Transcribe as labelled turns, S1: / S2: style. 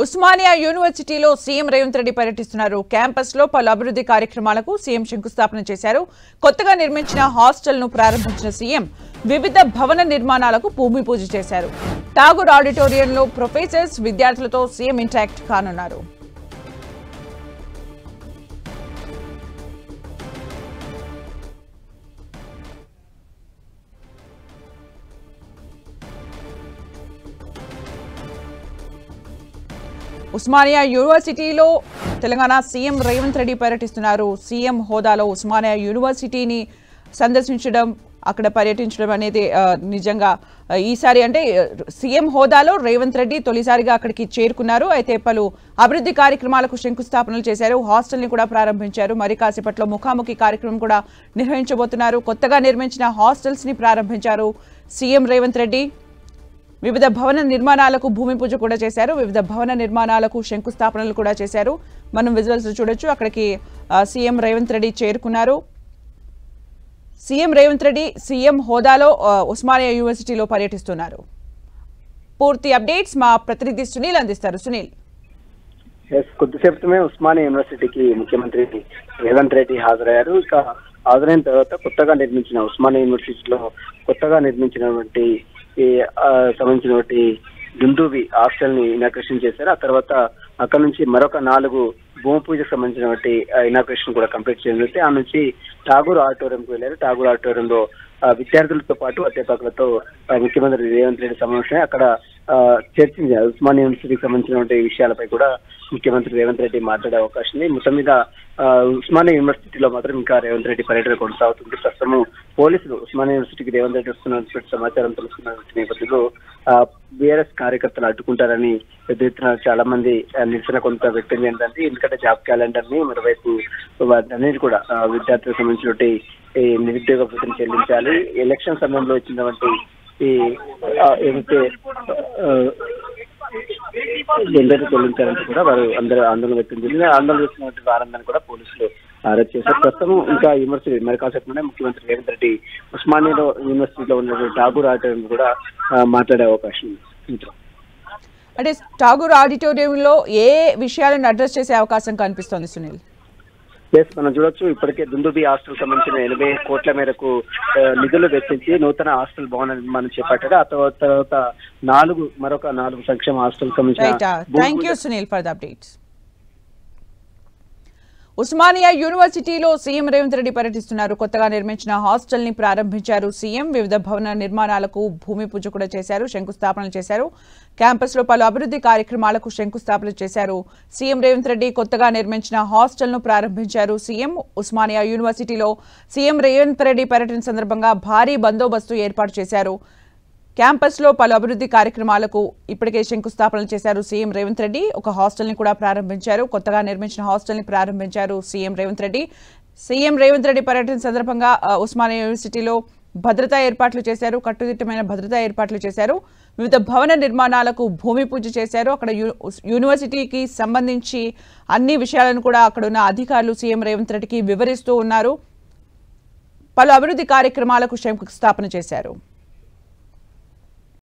S1: ఉస్మానియా యూనివర్సిటీలో సీఎం రేవంత్ రెడ్డి పర్యటిస్తున్నారు. క్యాంపస్ లో పలు అభివృద్ధి కార్యక్రమాలకు సీఎం శంకుస్థాపన చేశారు. కొత్తగా నిర్మించిన హాస్టల్ ను ప్రారంభించిన సీఎం వివిధ భవన నిర్మాణాలకు భూమి పూజ చేశారు. ఠాగూర్ ఆడిటోరియంలో ప్రొఫెసర్స్, విద్యార్థులతో సీఎం ఇంటరాక్ట్ కానున్నారు. ఉస్మానియా యూనివర్సిటీలో తెలంగాణ సీఎం రేవంత్ రెడ్డి పర్యటిస్తున్నారు. సీఎం హోదాలో ఉస్మానియా యూనివర్సిటీని సందర్శించడం, అక్కడ పర్యటించడం అనేది నిజంగా ఈసారి అంటే సీఎం హోదాలో రేవంత్ రెడ్డి తొలిసారిగా అక్కడికి చేరుకున్నారు. అయితే పలు అభివృద్ధి కార్యక్రమాలకు శంకుస్థాపనలు చేశారు. హాస్టల్ని కూడా ప్రారంభించారు. మరి కాసేపట్లో ముఖాముఖి కార్యక్రమం కూడా నిర్వహించబోతున్నారు. కొత్తగా నిర్మించిన హాస్టల్స్ ని ప్రారంభించారు సీఎం రేవంత్ రెడ్డి. వివిధ భవన నిర్మాణాలకు భూమి పూజ కూడా చేశారు. వివిధ భవన నిర్మాణాలకు శంకుస్థాపనలు కూడా చేశారు. మనం విజువల్స్ చూడొచ్చు. అక్కడికి సీఎం రేవంత్ రెడ్డి చేరుకున్నారు. సీఎం రేవంత్ రెడ్డి సీఎం హోదాలో ఉస్మానియా యూనివర్సిటీలో పర్యటిస్తున్నారు. పూర్తి అప్డేట్స్ మా ప్రతినిధి సునీల్ అందిస్తారు. సునీల్,
S2: కొద్దిసేపటిమే ఉస్మానియా యూనివర్సిటీకి ముఖ్యమంత్రి రేవంత్ రెడ్డి హాజరయ్యారు. ఇక హాజరైన తర్వాత కొత్తగా నిర్మించిన ఉస్మానియా యూనివర్సిటీలో కొత్తగా నిర్మించినటువంటి సంబంధించినటువంటి దుందుబి హాస్టల్ ని ఇనాగ్రేషన్ చేశారు. ఆ తర్వాత అక్కడ నుంచి మరొక 4 భూమి పూజకు సంబంధించినటువంటి ఇనాగ్రేషన్ కూడా కంప్లీట్ చేయాలి. ఆ నుంచి ఠాగూర్ ఆడిటోరియంకు వెళ్ళారు. ఠాగూర్ ఆడిటోరియంలో విద్యార్థులతో పాటు అధ్యాపకులతో ముఖ్యమంత్రి రేవంత్ రెడ్డి సమావేశమై అక్కడ చర్చించారు. ఉస్మానియా యూనివర్సిటీకి సంబంధించినటువంటి విషయాలపై కూడా ముఖ్యమంత్రి రేవంత్ రెడ్డి మాట్లాడే అవకాశం ఉంది. మొత్తం మీద ఉస్మానియా యూనివర్సిటీలో మాత్రం ఇంకా రేవంత్ రెడ్డి పర్యటన కొనసాగుతుంది. ప్రస్తుతం పోలీసులు ఉస్మానియా యూనివర్సిటీకి రేవంత్ రెడ్డి వస్తున్నటువంటి సమాచారం తెలుస్తున్న నేపథ్యంలో బీఆర్ఎస్ కార్యకర్తలు అడ్డుకుంటారని పెద్ద ఎత్తున చాలా మంది నిరసన కొంత వ్యక్తం చేయండి. ఎందుకంటే జాబ్ క్యాలెండర్ ని మరోవైపు అనేది కూడా విద్యార్థులకు సంబంధించినటువంటి నిరుద్యోగ భృతిని చెల్లించాలి. ఎలక్షన్ సమయంలో ఇచ్చినటువంటి ఏదైతే ఎందరూ చెల్లించాలంటే కూడా వారు అందరూ ఆందోళన వ్యక్తం చేసింది. ఆందోళన చేసినటువంటి వారందరినీ కూడా పోలీసులు అరెస్ట్ చేశారు. ప్రస్తుతం ఇంకా యూనివర్సిటీ మరి కాసేపునే ముఖ్యమంత్రి రేవంత్ రెడ్డి ఉస్మానియా యూనివర్సిటీలో ఉన్నటువంటి ఠాగూర్ ఆడిటోరియం కూడా మాట్లాడే అవకాశం ఉంది.
S1: అంటే ఠాగూర్ ఆడిటోరియంలో ఏ విషయాలను అడ్రస్ చేసే అవకాశం కనిపిస్తోంది సునీల్?
S2: మనం చూడొచ్చు, ఇప్పటికే దుందుబి హాస్టల్ సంబంధించిన 80 కోట్ల మేరకు నిధులు వెచ్చించి నూతన హాస్టల్ భవన నిర్మాణం చేపట్టారు. ఆ తర్వాత మరొక 4 సంక్షేమ హాస్టల్ సంబంధించిన.
S1: ఉస్మానియా యూనివర్సిటీలో సీఎం రేవంత్ రెడ్డి పర్యటిస్తున్నారు. కొత్తగా నిర్మించిన హాస్టల్ ని ప్రారంభించారు సీఎం. వివిధ భవన నిర్మాణాలకు భూమి పూజ కూడా చేశారు, శంకుస్థాపనలు చేశారు. క్యాంపస్ లో పలు అభివృద్ధి కార్యక్రమాలకు శంకుస్థాపన చేశారు సీఎం రేవంత్ రెడ్డి. కొత్తగా నిర్మించిన హాస్టల్ ను ప్రారంభించారు సీఎం. ఉస్మానియా యూనివర్సిటీలో సీఎం రేవంత్ రెడ్డి పర్యటన సందర్భంగా భారీ బందోబస్తు ఏర్పాటు చేశారు. క్యాంపస్ లో పలు అభివృద్ధి కార్యక్రమాలకు ఇప్పటికే శంకుస్థాపనలు చేశారు సీఎం రేవంత్ రెడ్డి. ఒక హాస్టల్ ని కూడా ప్రారంభించారు. కొత్తగా నిర్మించిన హాస్టల్ ని ప్రారంభించారు సీఎం రేవంత్ రెడ్డి. సీఎం రేవంత్ రెడ్డి పర్యటన సందర్భంగా ఉస్మానియా యూనివర్సిటీలో భద్రతా ఏర్పాట్లు చేశారు. కట్టుదిట్టమైన భద్రతా ఏర్పాట్లు చేశారు. వివిధ భవన నిర్మాణాలకు భూమి పూజ చేశారు. అక్కడ యూనివర్సిటీకి సంబంధించి అన్ని విషయాలను కూడా అక్కడున్న అధికారులు సీఎం రేవంత్ రెడ్డికి వివరిస్తూ ఉన్నారు. పలు అభివృద్ధి కార్యక్రమాలకు శంకుస్థాపన చేశారు.